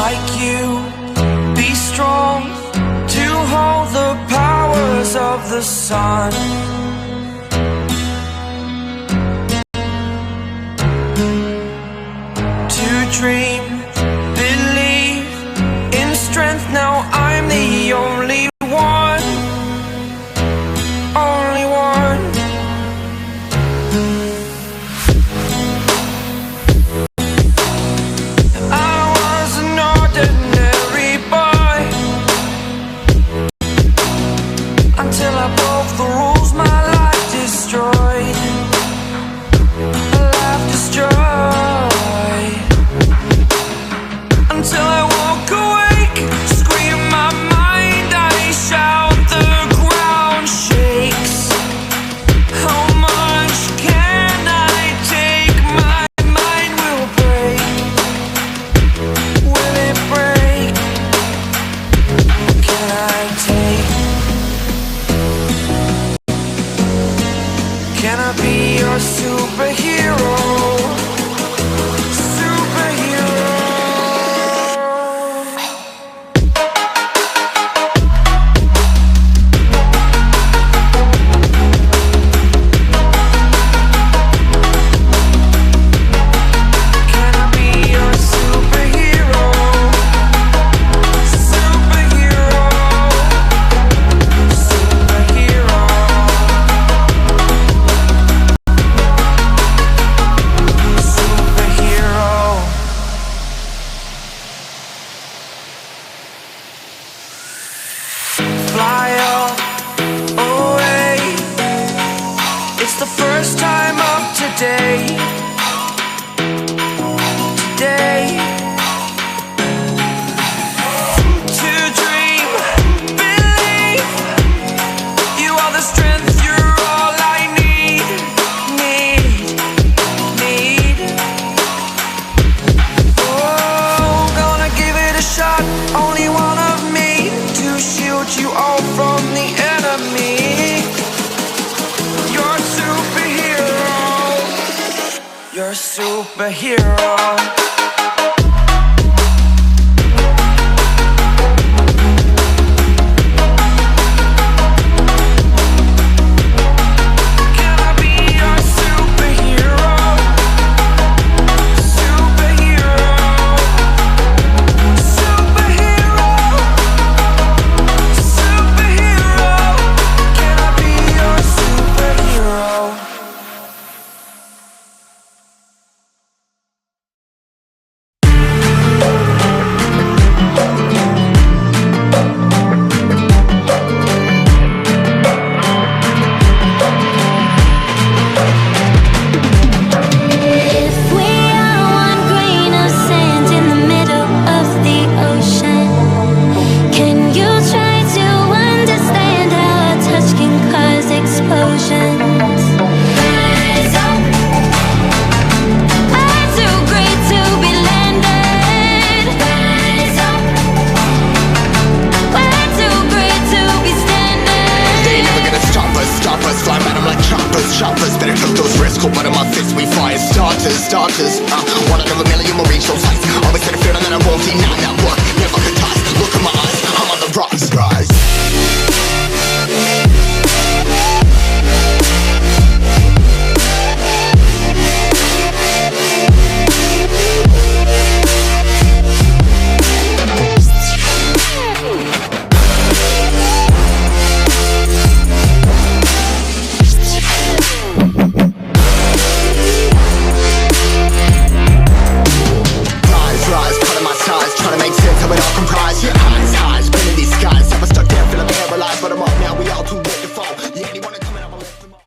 like you, be strong to hold the powers of the sun. To dream, believe in strength. Now I'm the only one, only one. I was an ordinary boy until I broke the rules my life destroyed. A life destroyed. Until I woke awake, scream my mind, I shout, the ground shakes. How much can I take? My mind will break. Will it break? Can I take? Can I be your superhero? Fly up, away. It's the first time of today. Today. To dream, believe. You are the strength, you're all I need. Need. Oh, gonna give it a shot. Only one of me to shield you all from the enemy. You're a superhero. You're a superhero.